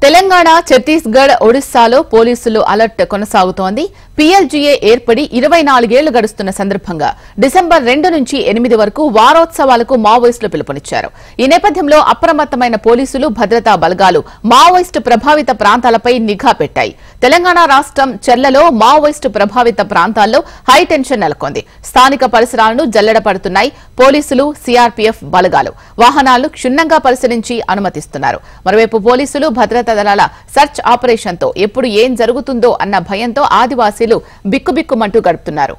తెలంగాణ, ఛత్తీస్గఢ్, ఒడిశాలో పోలీసులు అలర్ట్ కొనసాగుతోంది. పీఎల్జీఏ ఏర్పడి 24 ఏళ్లు గడుస్తున్న సందర్భంగా డిసెంబర్ 2 నుంచి 8 వరకు వారోత్సవాలకు మావోయిస్టులు పిలుపునిచ్చారు. ఈ నేపథ్యంలో అప్రమత్తమైన పోలీసులు, భద్రతా బలగాలు మావోయిస్టు ప్రభావిత ప్రాంతాలపై నిఘా పెట్టాయి. తెలంగాణ రాష్ట్రం చెర్లలో మావోయిస్టు ప్రభావిత ప్రాంతాల్లో హైటెన్షన్ నెలకొంది. స్థానిక పరిసరాలను జల్లెడపడుతున్నాయి పోలీసులు, సీఆర్పీఎఫ్ బలగాలు. వాహనాలను క్షుణ్ణంగా పరిశీలించి అనుమతిస్తున్నారు. మరోవైపు పోలీసులు, భద్రతా దళాల సర్చ్ ఆపరేషన్ తో ఎప్పుడు ఏం జరుగుతుందో అన్న భయంతో ఆదివాసీలు బిక్కుబిక్కుమంటూ గడుపుతున్నారు.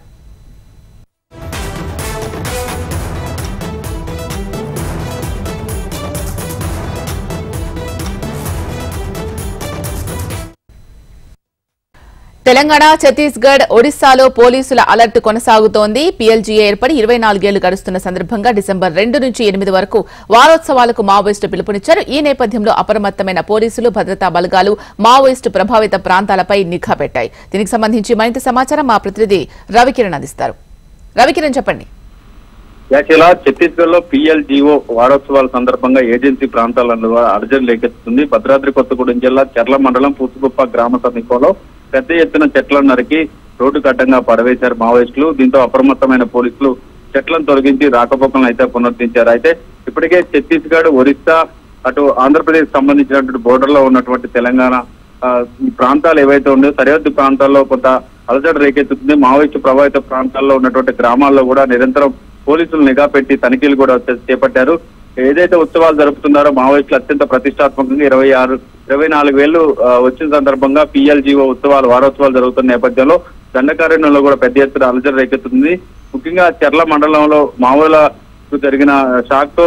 తెలంగాణ, ఛత్తీస్గఢ్, ఒడిశాలో పోలీసుల అలర్ట్ కొనసాగుతోంది. పీఎల్జీఏ ఏర్పడి 24 ఏళ్లు గడుస్తున్న సందర్భంగా డిసెంబర్ 2 నుంచి 8 వరకు వారోత్సవాలకు మావోయిస్టు పిలుపునిచ్చారు. ఈ నేపథ్యంలో అప్రమత్తమైన పోలీసులు, భద్రతా బలగాలు మావోయిస్టు ప్రభావిత ప్రాంతాలపై నిఘా పెట్టాయి. దీనికి సంబంధించి మరింత సమాచారం మా ప్రతినిధి రవికిరణ్ అందిస్తారు. రవికిరణ్, చెప్పండి. ఛత్తీస్గఢ్ లో పీఎల్జీఓ వారోత్సవాల సందర్భంగా ఏజెన్సీ ప్రాంతాలలో అర్జన్ రేకెత్తుతుంది. భద్రాద్రి కొత్తగూడెం జిల్లా చెర్ల మండలం పూసుగుప్ప గ్రామ సమీపంలో పెద్ద ఎత్తున చెట్లను నరికి రోడ్డుకు అడ్డంగా పడవేశారు మావోయిస్టులు. దీంతో అప్రమత్తమైన పోలీసులు చెట్లను తొలగించి రాకపోకలను అయితే పునరుద్ధరించారు. అయితే ఇప్పటికే ఛత్తీస్గఢ్, ఒరిస్సా, అటు ఆంధ్రప్రదేశ్ సంబంధించినటువంటి బోర్డర్ లో ఉన్నటువంటి తెలంగాణ ఈ ప్రాంతాలు ఏవైతే ఉన్నాయో సరిహద్దు ప్రాంతాల్లో కొంత అలజడి రేకెత్తుతుంది. మావోయిస్టు ప్రభావిత ప్రాంతాల్లో ఉన్నటువంటి గ్రామాల్లో కూడా నిరంతరం పోలీసులు నిఘా పెట్టి తనిఖీలు కూడా చేపట్టారు. ఏదైతే ఉత్సవాలు జరుపుతున్నారో మావోయిస్టులు అత్యంత ప్రతిష్టాత్మకంగా 24 ఏళ్లు వచ్చిన సందర్భంగా పీఎల్జీఓ వారోత్సవాలు జరుగుతున్న నేపథ్యంలో దండకారణ్యంలో కూడా పెద్ద ఎత్తున అలజడి రేకెత్తుతుంది. ముఖ్యంగా చెర్ల మండలంలో మావోలకు జరిగిన షాక్ తో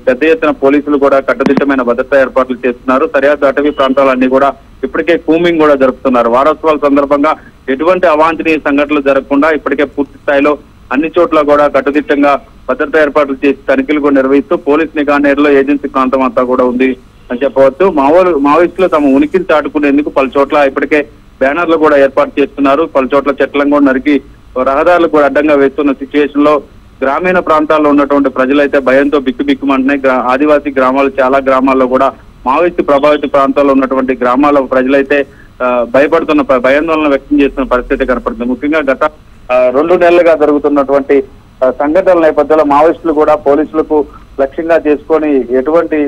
పెద్ద ఎత్తున పోలీసులు కూడా కట్టుదిట్టమైన భద్రతా ఏర్పాట్లు చేస్తున్నారు. సరిహద్దు అటవీ ప్రాంతాలన్నీ కూడా ఇప్పటికే కూంబింగ్ కూడా జరుపుతున్నారు. వారోత్సవాల సందర్భంగా ఎటువంటి అవాంఛనీయ సంఘటనలు జరగకుండా ఇప్పటికే పూర్తి స్థాయిలో అన్ని చోట్ల కూడా కట్టుదిట్టంగా భద్రతా ఏర్పాట్లు చేసి తనిఖీలు కూడా నిర్వహిస్తూ పోలీస్ నిఘా నేరులో ఏజెన్సీ ప్రాంతం అంతా కూడా ఉంది అని చెప్పవచ్చు. మావోయిస్టులు తమ ఉనికిని చాటుకునేందుకు పలు చోట్ల ఇప్పటికే బ్యానర్లు కూడా ఏర్పాటు చేస్తున్నారు. పలు చోట్ల చెట్లను కూడా నరికి రహదారులు కూడా అడ్డంగా వేస్తున్న సిచ్యువేషన్ లో గ్రామీణ ప్రాంతాల్లో ఉన్నటువంటి ప్రజలైతే భయంతో బిక్కుబిక్కుమంటున్నాయి. ఆదివాసీ గ్రామాలు, చాలా గ్రామాల్లో కూడా మావోయిస్టు ప్రభావిత ప్రాంతాల్లో ఉన్నటువంటి గ్రామాల ప్రజలైతే భయపడుతున్న, భయాందోళన వ్యక్తం చేస్తున్న పరిస్థితి కనపడుతుంది. ముఖ్యంగా గత 2 నెలలుగా జరుగుతున్నటువంటి సంఘటనల నేపథ్యంలో మావోయిస్టులు కూడా పోలీసులకు లక్ష్యంగా చేసుకొని ఎటువంటి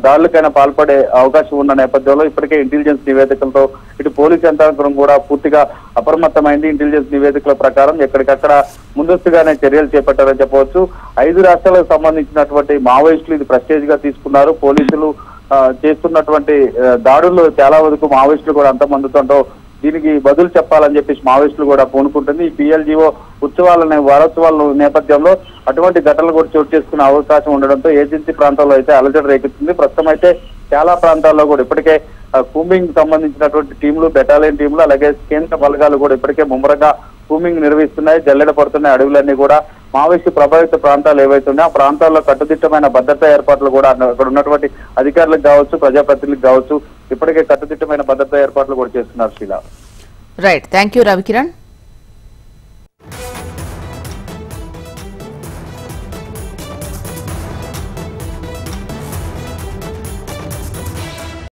దాడులకైనా పాల్పడే అవకాశం ఉన్న నేపథ్యంలో ఇప్పటికే ఇంటెలిజెన్స్ నివేదికలతో ఇటు పోలీస్ యంత్రాంగం కూడా పూర్తిగా అప్రమత్తమైంది. ఇంటెలిజెన్స్ నివేదికల ప్రకారం ఎక్కడికక్కడ ముందస్తుగానే చర్యలు చేపట్టారని చెప్పవచ్చు. 5 రాష్ట్రాలకు సంబంధించినటువంటి మావోయిస్టులు ఇది ప్రెస్టేజ్ గా తీసుకున్నారు. పోలీసులు చేస్తున్నటువంటి దాడుల్లో చాలా వరకు మావోయిస్టులు కూడా అంతమందుతుంటో దీనికి బదులు చెప్పాలని చెప్పేసి మావోయిస్టులు కూడా పూనుకుంటుంది. ఈ పీఎల్జీఓ వారోత్సవాల నేపథ్యంలో అటువంటి ఘటనలు కూడా చోటు చేసుకునే అవకాశం ఉండడంతో ఏజెన్సీ ప్రాంతాల్లో అయితే అలజడి రేకెత్తుంది. ప్రస్తుతం అయితే చాలా ప్రాంతాల్లో కూడా ఇప్పటికే కూంబింగ్ సంబంధించినటువంటి టీంలు, బెటాలియన్ టీంలు, అలాగే కేంద్ర బలగాలు కూడా ఇప్పటికే ముమ్మరంగా కూంబింగ్ నిర్వహిస్తున్నాయి. జల్లెడ పడుతున్నాయి అడవులన్నీ కూడా. మావోయిస్టు ప్రభావిత ప్రాంతాలు ఏవైతే ఉన్నాయో ఆ ప్రాంతాల్లో కట్టుదిట్టమైన భద్రతా ఏర్పాట్లు కూడా అక్కడ ఉన్నటువంటి అధికారులకు కావచ్చు, ప్రజాప్రతినిధులకు కావచ్చు ఇప్పటికే కట్టుదిట్టమైన భద్రతా ఏర్పాట్లు కూడా చేస్తున్నారు. Sheela, right, thank you Ravikiran.